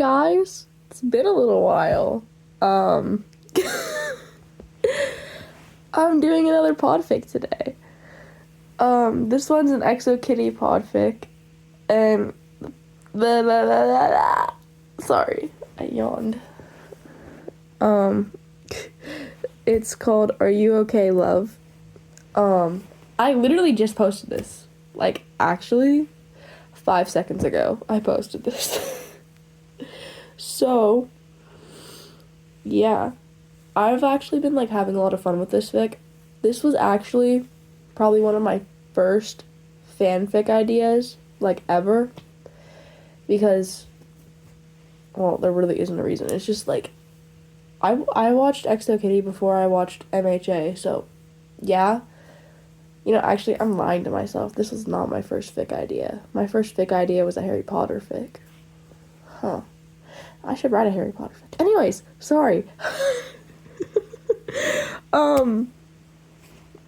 guys. It's been a little while. Um, I'm doing another podfic today. This one's an Exo Kitty podfic, and blah, blah, blah, blah, blah. Sorry, I yawned. It's called Are You Okay, Love? I literally just posted this. Like, actually, 5 seconds ago, I posted this. So, yeah. I've actually been, like, having a lot of fun with this fic. This was actually probably one of my first fanfic ideas, like, ever. Because, well, there really isn't a reason. It's just, like, I watched Exo Kitty before I watched MHA, so, yeah. You know, actually, I'm lying to myself. This was not my first fic idea. My first fic idea was a Harry Potter fic. Huh. I should write a Harry Potter fic. Anyways, sorry.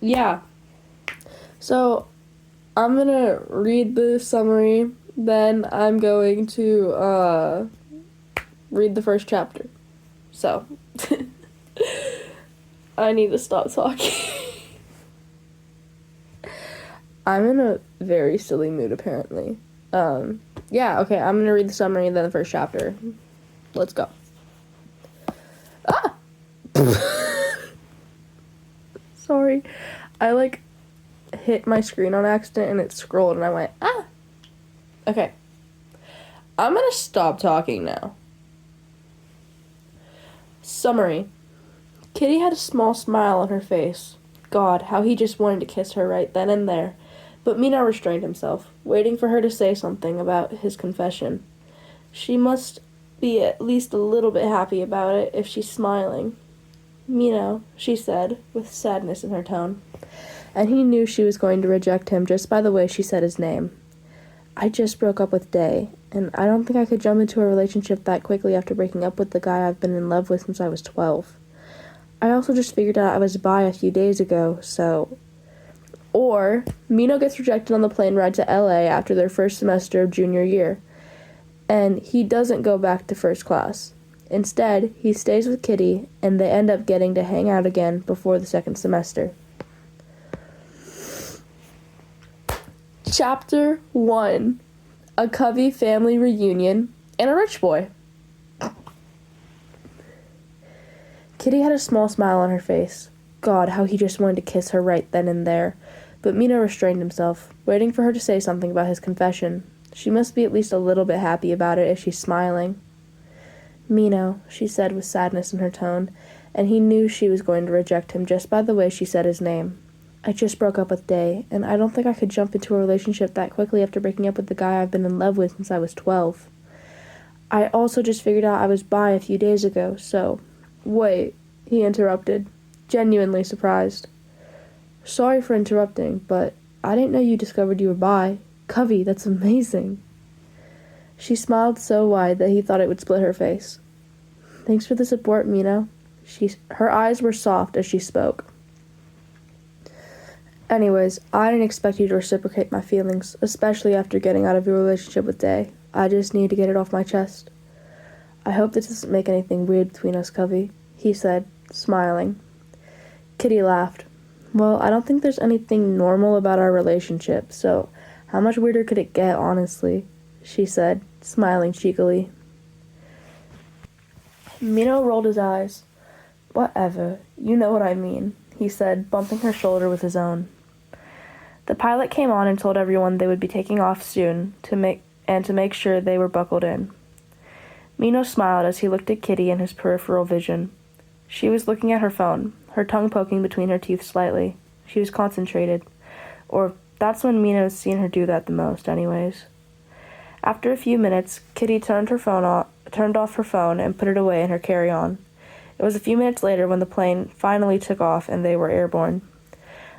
Yeah. So, I'm gonna read the summary, then I'm going to, read the first chapter. So, I need to stop talking. I'm in a very silly mood, apparently. Yeah, okay, I'm gonna read the summary and then the first chapter. Let's go. Ah! Sorry. I, like, hit my screen on accident and it scrolled and I went, ah! Okay. I'm gonna stop talking now. Summary. Kitty had a small smile on her face. God, how he just wanted to kiss her right then and there. But Mina restrained himself, waiting for her to say something about his confession. She must be at least a little bit happy about it if she's smiling. Mina, she said, with sadness in her tone. And he knew she was going to reject him just by the way she said his name. I just broke up with Day, and I don't think I could jump into a relationship that quickly after breaking up with the guy I've been in love with since I was 12. I also just figured out I was bi a few days ago, so... Or, Mino gets rejected on the plane ride to LA after their first semester of junior year, and he doesn't go back to first class. Instead, he stays with Kitty, and they end up getting to hang out again before the second semester. Chapter 1. A Covey family reunion and a rich boy. Kitty had a small smile on her face. God, how he just wanted to kiss her right then and there. But Mina restrained himself, waiting for her to say something about his confession. She must be at least a little bit happy about it if she's smiling. Mino, she said with sadness in her tone, and he knew she was going to reject him just by the way she said his name. I just broke up with Day, and I don't think I could jump into a relationship that quickly after breaking up with the guy I've been in love with since I was 12. I also just figured out I was bi a few days ago, so... Wait, he interrupted, genuinely surprised. Sorry for interrupting, but I didn't know you discovered you were bi. Covey, that's amazing. She smiled so wide that he thought it would split her face. Thanks for the support, Mina. Her eyes were soft as she spoke. Anyways, I didn't expect you to reciprocate my feelings, especially after getting out of your relationship with Day. I just need to get it off my chest. I hope this doesn't make anything weird between us, Covey, he said, smiling. Kitty laughed. Well, I don't think there's anything normal about our relationship, so how much weirder could it get, honestly? She said, smiling cheekily. Mino rolled his eyes. Whatever, you know what I mean, he said, bumping her shoulder with his own. The pilot came on and told everyone they would be taking off soon to make sure they were buckled in. Mino smiled as he looked at Kitty in his peripheral vision. She was looking at her phone, her tongue poking between her teeth slightly. She was concentrated. Or that's when Mino's seen her do that the most, anyways. After a few minutes, Kitty turned off her phone and put it away in her carry-on. It was a few minutes later when the plane finally took off and they were airborne.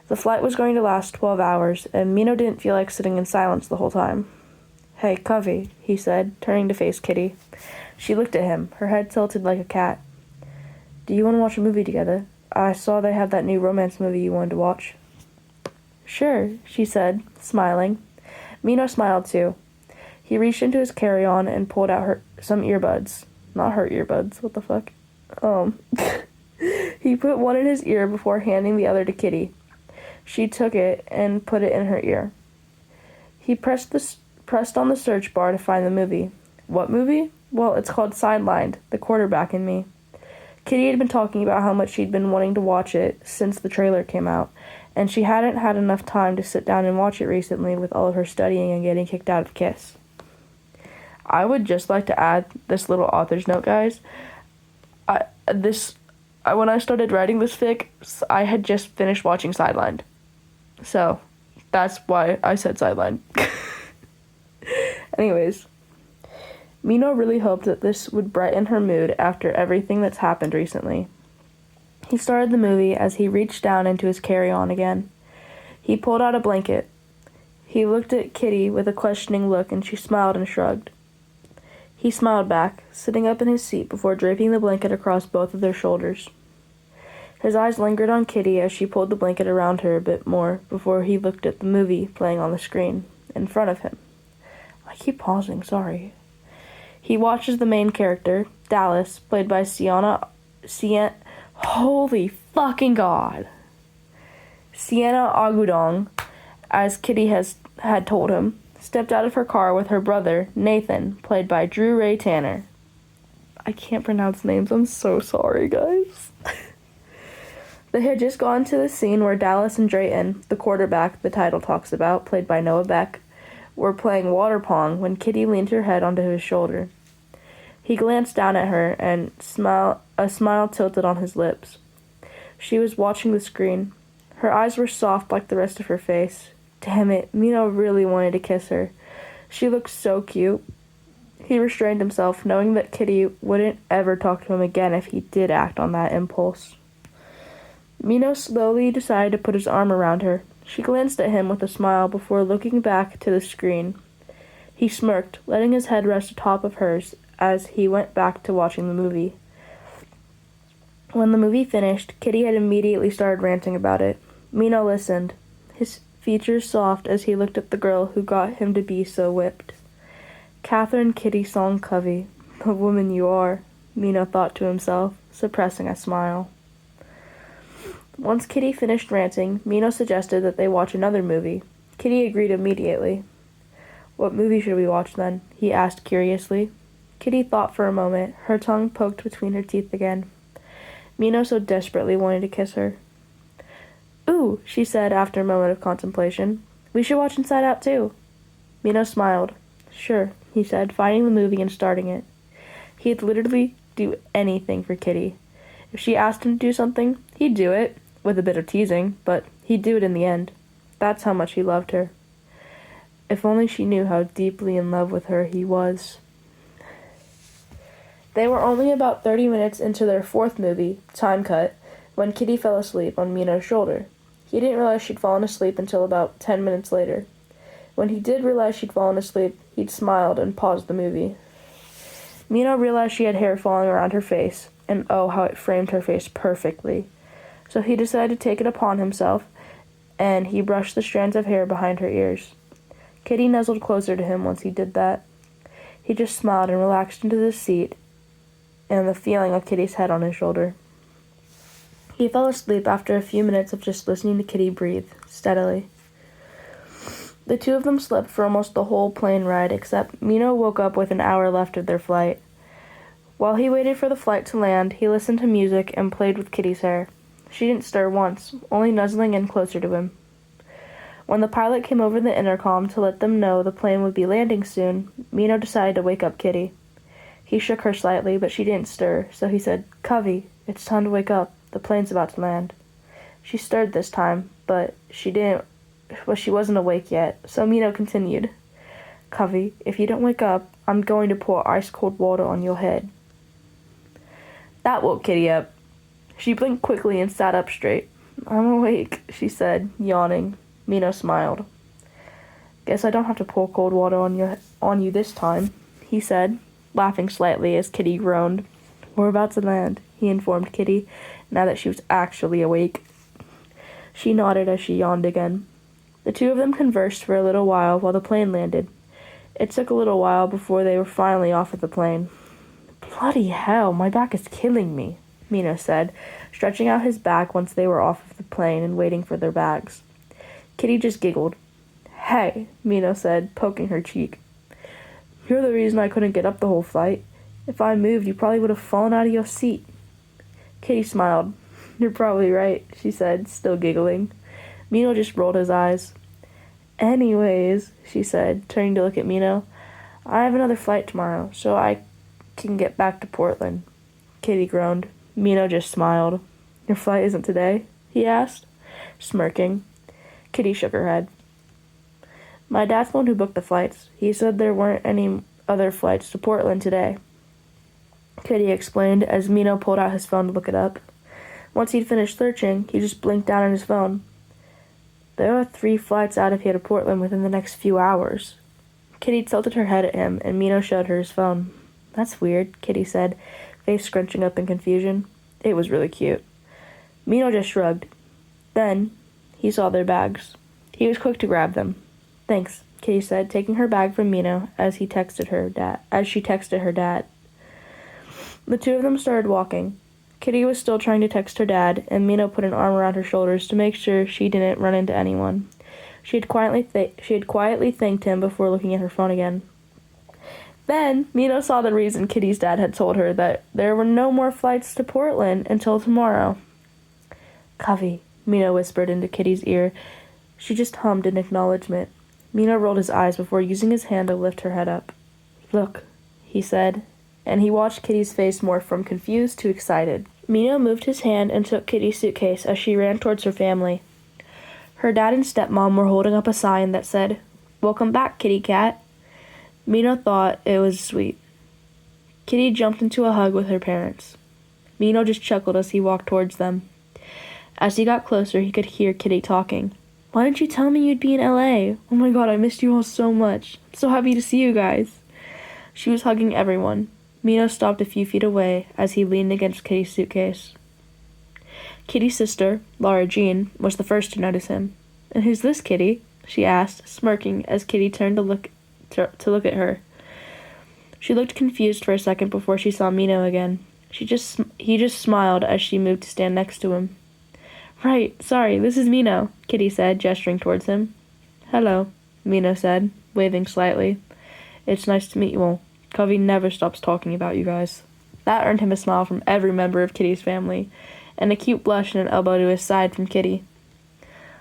The flight was going to last 12 hours, and Mino didn't feel like sitting in silence the whole time. Hey, Covey, he said, turning to face Kitty. She looked at him, her head tilted like a cat. Do you want to watch a movie together? I saw they have that new romance movie you wanted to watch. Sure, she said, smiling. Mino smiled too. He reached into his carry-on and pulled out some earbuds. Not her earbuds, what the fuck? He put one in his ear before handing the other to Kitty. She took it and put it in her ear. He pressed on the search bar to find the movie. What movie? Well, it's called Sidelined, The Quarterback and Me. Kitty had been talking about how much she'd been wanting to watch it since the trailer came out, and she hadn't had enough time to sit down and watch it recently with all of her studying and getting kicked out of KISS. I would just like to add this little author's note, guys. When I started writing this fic, I had just finished watching Sidelined. So, that's why I said Sidelined. Anyways, Mino really hoped that this would brighten her mood after everything that's happened recently. He started the movie as he reached down into his carry-on again. He pulled out a blanket. He looked at Kitty with a questioning look, and she smiled and shrugged. He smiled back, sitting up in his seat before draping the blanket across both of their shoulders. His eyes lingered on Kitty as she pulled the blanket around her a bit more before he looked at the movie playing on the screen in front of him. I keep pausing, sorry. He watches the main character, Dallas, played by holy fucking God. Sienna Agudong, as Kitty had told him, stepped out of her car with her brother, Nathan, played by Drew Ray Tanner. I can't pronounce names, I'm so sorry, guys. They had just gone to the scene where Dallas and Drayton, the quarterback the title talks about, played by Noah Beck, were playing water pong when Kitty leaned her head onto his shoulder. He glanced down at her, and a smile tilted on his lips. She was watching the screen. Her eyes were soft like the rest of her face. Damn it, Mino really wanted to kiss her. She looked so cute. He restrained himself, knowing that Kitty wouldn't ever talk to him again if he did act on that impulse. Mino slowly decided to put his arm around her. She glanced at him with a smile before looking back to the screen. He smirked, letting his head rest atop of hers as he went back to watching the movie. When the movie finished, Kitty had immediately started ranting about it. Mino listened, his features soft as he looked at the girl who got him to be so whipped. Catherine Kitty Song Covey, the woman you are, Mino thought to himself, suppressing a smile. Once Kitty finished ranting, Mino suggested that they watch another movie. Kitty agreed immediately. What movie should we watch then? He asked curiously. Kitty thought for a moment, her tongue poked between her teeth again. Mino so desperately wanted to kiss her. Ooh, she said after a moment of contemplation. We should watch Inside Out too. Mino smiled. Sure, he said, finding the movie and starting it. He'd literally do anything for Kitty. If she asked him to do something, he'd do it, with a bit of teasing, but he'd do it in the end. That's how much he loved her. If only she knew how deeply in love with her he was. They were only about 30 minutes into their fourth movie, Time Cut, when Kitty fell asleep on Mino's shoulder. He didn't realize she'd fallen asleep until about 10 minutes later. When he did realize she'd fallen asleep, he'd smiled and paused the movie. Mino realized she had hair falling around her face, and oh, how it framed her face perfectly. So he decided to take it upon himself, and he brushed the strands of hair behind her ears. Kitty nuzzled closer to him once he did that. He just smiled and relaxed into the seat, and the feeling of Kitty's head on his shoulder. He fell asleep after a few minutes of just listening to Kitty breathe, steadily. The two of them slept for almost the whole plane ride, except Mino woke up with an hour left of their flight. While he waited for the flight to land, he listened to music and played with Kitty's hair. She didn't stir once, only nuzzling in closer to him. When the pilot came over the intercom to let them know the plane would be landing soon, Mino decided to wake up Kitty. He shook her slightly, but she didn't stir, so he said, Covey, it's time to wake up. The plane's about to land. She stirred this time, but she wasn't awake yet, so Mino continued. Covey, if you don't wake up, I'm going to pour ice-cold water on your head. That woke Kitty up. She blinked quickly and sat up straight. I'm awake, she said, yawning. Mino smiled. Guess I don't have to pour cold water on you this time, he said, laughing slightly as Kitty groaned. We're about to land, he informed Kitty, now that she was actually awake. She nodded as she yawned again. The two of them conversed for a little while the plane landed. It took a little while before they were finally off of the plane. Bloody hell, my back is killing me, Mino said, stretching out his back once they were off of the plane and waiting for their bags. Kitty just giggled. Hey, Mino said, poking her cheek. You're the reason I couldn't get up the whole flight. If I moved, you probably would have fallen out of your seat. Kitty smiled. You're probably right, she said, still giggling. Mino just rolled his eyes. Anyways, she said, turning to look at Mino, I have another flight tomorrow, so I can get back to Portland. Kitty groaned. Mino just smiled. Your flight isn't today? He asked, smirking. Kitty shook her head. My dad's the one who booked the flights. He said there weren't any other flights to Portland today. Kitty explained as Mino pulled out his phone to look it up. Once he'd finished searching, he just blinked down on his phone. There are 3 flights out of here to Portland within the next few hours. Kitty tilted her head at him, and Mino showed her his phone. That's weird, Kitty said, face scrunching up in confusion. It was really cute. Mino just shrugged. Then, he saw their bags. He was quick to grab them. Thanks, Kitty said, taking her bag from Mino as she texted her dad. The two of them started walking. Kitty was still trying to text her dad, and Mino put an arm around her shoulders to make sure she didn't run into anyone. She had quietly thanked him before looking at her phone again. Then, Mino saw the reason Kitty's dad had told her that there were no more flights to Portland until tomorrow. Covey, Mino whispered into Kitty's ear. She just hummed in acknowledgement. Mino rolled his eyes before using his hand to lift her head up. Look, he said, and he watched Kitty's face morph from confused to excited. Mino moved his hand and took Kitty's suitcase as she ran towards her family. Her dad and stepmom were holding up a sign that said, Welcome back, kitty cat. Mino thought it was sweet. Kitty jumped into a hug with her parents. Mino just chuckled as he walked towards them. As he got closer, he could hear Kitty talking. Why didn't you tell me you'd be in LA? Oh my god, I missed you all so much. I'm so happy to see you guys. She was hugging everyone. Mino stopped a few feet away as he leaned against Kitty's suitcase. Kitty's sister, Laura Jean, was the first to notice him. And who's this, Kitty? She asked, smirking as Kitty turned to look at her. She looked confused for a second before she saw Mino again. He just smiled as she moved to stand next to him. Right, sorry, this is Mino, Kitty said, gesturing towards him. Hello, Mino said, waving slightly. It's nice to meet you all. Covey never stops talking about you guys. That earned him a smile from every member of Kitty's family, and a cute blush and an elbow to his side from Kitty.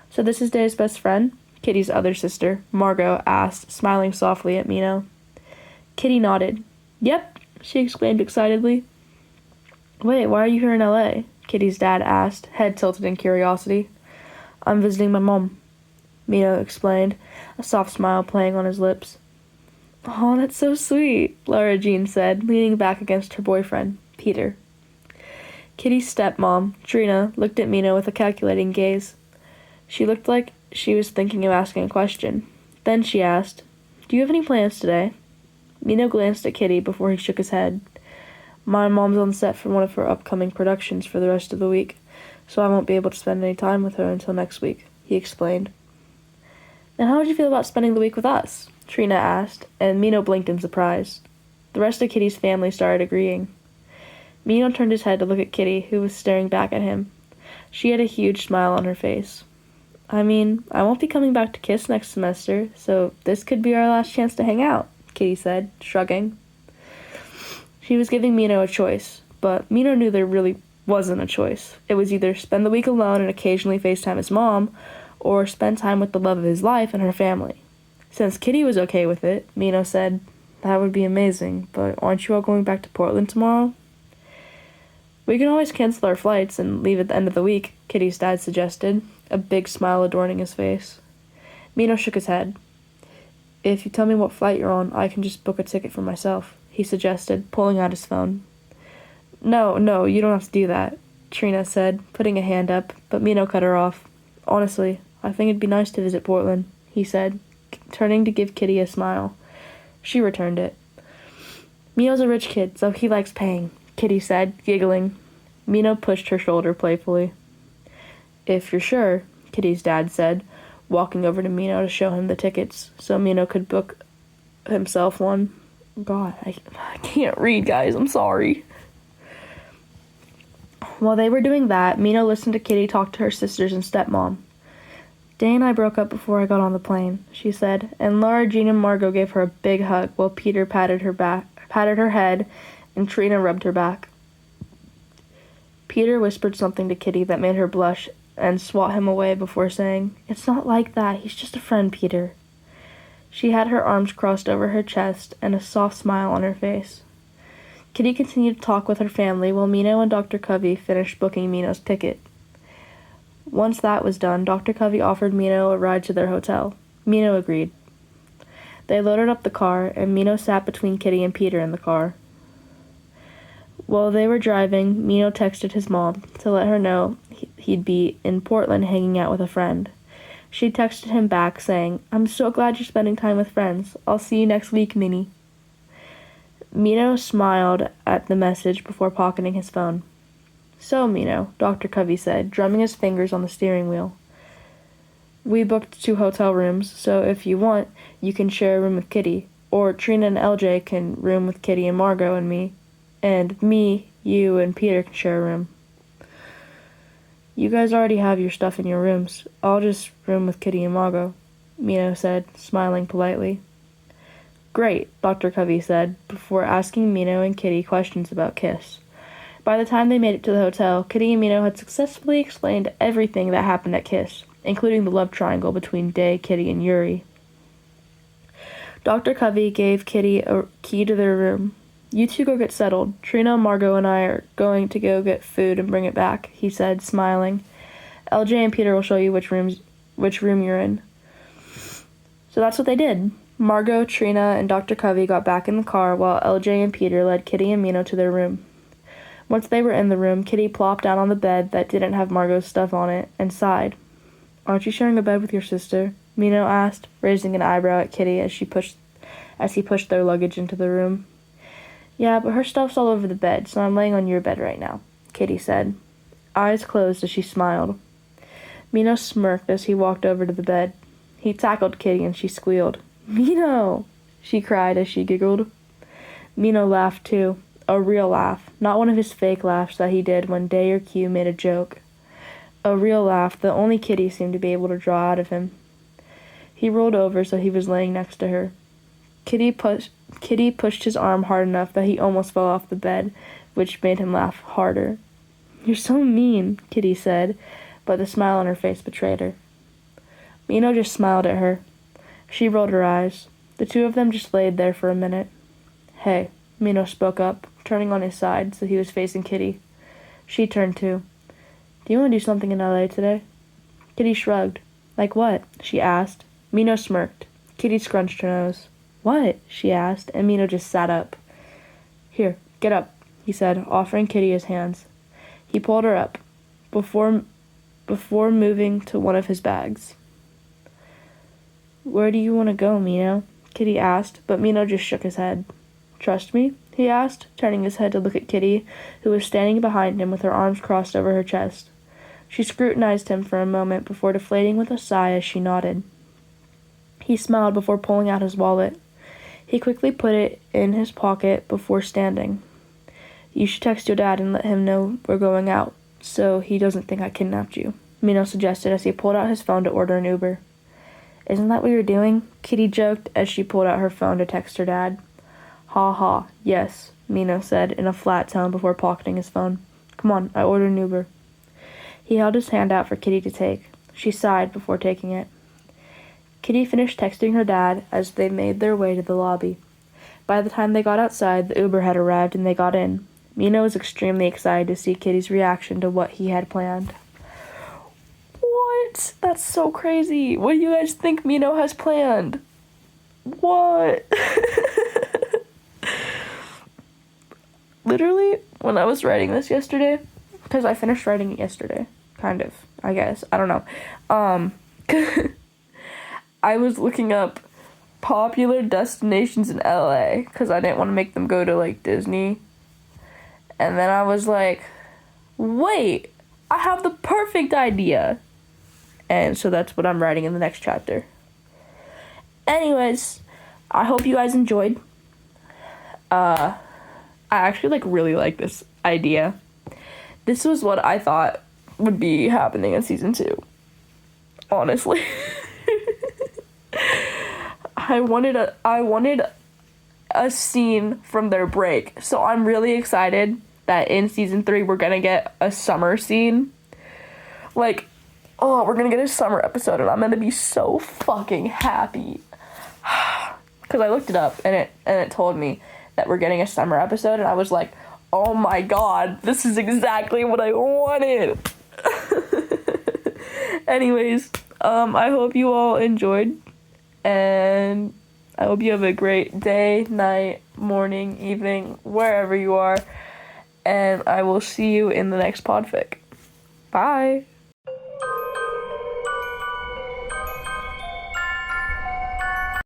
So this is Dave's best friend? Kitty's other sister, Margot, asked, smiling softly at Mino. Kitty nodded. Yep, she exclaimed excitedly. Wait, why are you here in L.A.? Kitty's dad asked, head tilted in curiosity. I'm visiting my mom, Mino explained, a soft smile playing on his lips. Oh, that's so sweet, Laura Jean said, leaning back against her boyfriend, Peter. Kitty's stepmom, Trina, looked at Mino with a calculating gaze. She looked like she was thinking of asking a question. Then she asked, Do you have any plans today? Mino glanced at Kitty before he shook his head. My mom's on set for one of her upcoming productions for the rest of the week, so I won't be able to spend any time with her until next week, he explained. Then how would you feel about spending the week with us? Trina asked, and Mino blinked in surprise. The rest of Kitty's family started agreeing. Mino turned his head to look at Kitty, who was staring back at him. She had a huge smile on her face. I mean, I won't be coming back to KISS next semester, so this could be our last chance to hang out, Kitty said, shrugging. She was giving Mino a choice, but Mino knew there really wasn't a choice. It was either spend the week alone and occasionally FaceTime his mom, or spend time with the love of his life and her family. Since Kitty was okay with it, Mino said, That would be amazing, but aren't you all going back to Portland tomorrow? We can always cancel our flights and leave at the end of the week, Kitty's dad suggested, a big smile adorning his face. Mino shook his head. If you tell me what flight you're on, I can just book a ticket for myself, he suggested, pulling out his phone. No, you don't have to do that, Trina said, putting a hand up, but Mino cut her off. Honestly, I think it'd be nice to visit Portland, he said, turning to give Kitty a smile. She returned it. Mino's a rich kid, so he likes paying, Kitty said, giggling. Mino pushed her shoulder playfully. If you're sure, Kitty's dad said, walking over to Mino to show him the tickets, so Mino could book himself one. God, I can't read, guys. I'm sorry. While they were doing that, Mina listened to Kitty talk to her sisters and stepmom. Day and I broke up before I got on the plane, she said, and Laura, Jean, and Margot gave her a big hug while Peter patted her head, and Trina rubbed her back. Peter whispered something to Kitty that made her blush and swat him away before saying, "It's not like that. He's just a friend, Peter." She had her arms crossed over her chest and a soft smile on her face. Kitty continued to talk with her family while Mino and Dr. Covey finished booking Mino's ticket. Once that was done, Dr. Covey offered Mino a ride to their hotel. Mino agreed. They loaded up the car, and Mino sat between Kitty and Peter in the car. While they were driving, Mino texted his mom to let her know he'd be in Portland hanging out with a friend. She texted him back saying, "I'm so glad you're spending time with friends. I'll see you next week, Minnie." Mino smiled at the message before pocketing his phone. "So, Mino," Dr. Covey said, drumming his fingers on the steering wheel. "We booked 2 hotel rooms, so if you want, you can share a room with Kitty. Or Trina and LJ can room with Kitty and Margot and me. And me, you, and Peter can share a room." "You guys already have your stuff in your rooms. I'll just room with Kitty and Margot," Mino said, smiling politely. "Great," Dr. Covey said, before asking Mino and Kitty questions about Kiss. By the time they made it to the hotel, Kitty and Mino had successfully explained everything that happened at Kiss, including the love triangle between Day, Kitty, and Yuri. Dr. Covey gave Kitty a key to their room. "You two go get settled. Trina, Margot, and I are going to go get food and bring it back," he said, smiling. "LJ and Peter will show you which room you're in." So that's what they did. Margot, Trina, and Dr. Covey got back in the car while LJ and Peter led Kitty and Mino to their room. Once they were in the room, Kitty plopped down on the bed that didn't have Margot's stuff on it and sighed. "Aren't you sharing a bed with your sister?" Mino asked, raising an eyebrow at Kitty as he pushed their luggage into the room. "Yeah, but her stuff's all over the bed, so I'm laying on your bed right now," Kitty said, eyes closed as she smiled. Mino smirked as he walked over to the bed. He tackled Kitty and she squealed. "Mino!" she cried as she giggled. Mino laughed too, a real laugh, not one of his fake laughs that he did when Day or Q made a joke. A real laugh that only Kitty seemed to be able to draw out of him. He rolled over so he was laying next to her. Kitty pushed his arm hard enough that he almost fell off the bed, which made him laugh harder. "You're so mean," Kitty said, but the smile on her face betrayed her. Mino just smiled at her. She rolled her eyes. The two of them just laid there for a minute. "Hey," Mino spoke up, turning on his side so he was facing Kitty. She turned too. "Do you want to do something in LA today?" Kitty shrugged. "Like what?" she asked. Mino smirked. Kitty scrunched her nose. "What?" she asked, and Mino just sat up. "Here, get up," he said, offering Kitty his hands. He pulled her up, before moving to one of his bags. "Where do you want to go, Mino?" Kitty asked, but Mino just shook his head. "Trust me?" he asked, turning his head to look at Kitty, who was standing behind him with her arms crossed over her chest. She scrutinized him for a moment before deflating with a sigh as she nodded. He smiled before pulling out his wallet. He quickly put it in his pocket before standing. "You should text your dad and let him know we're going out, so he doesn't think I kidnapped you," Mino suggested as he pulled out his phone to order an Uber. "Isn't that what you're doing?" Kitty joked as she pulled out her phone to text her dad. "Ha ha, yes," Mino said in a flat tone before pocketing his phone. "Come on, I ordered an Uber." He held his hand out for Kitty to take. She sighed before taking it. Kitty finished texting her dad as they made their way to the lobby. By the time they got outside, the Uber had arrived and they got in. Mino was extremely excited to see Kitty's reaction to what he had planned. "What? That's so crazy. What do you guys think Mino has planned?" "What?" Literally, when I was writing this yesterday, because I finished writing it yesterday, kind of, I guess, I don't know, I was looking up popular destinations in LA, because I didn't want to make them go to, like, Disney, and then I was like, wait, I have the perfect idea, and so that's what I'm writing in the next chapter. Anyways, I hope you guys enjoyed. I actually like really like this idea. This was what I thought would be happening in season 2. Honestly. I wanted a scene from their break. So I'm really excited that in season 3 we're gonna get a summer scene. Like, oh, we're gonna get a summer episode and I'm gonna be so fucking happy. Because I looked it up and it told me that we're getting a summer episode and I was like, oh my god, this is exactly what I wanted. Anyways, I hope you all enjoyed, and I hope you have a great day, night, morning, evening, wherever you are, and I will see you in the next podfic. Bye!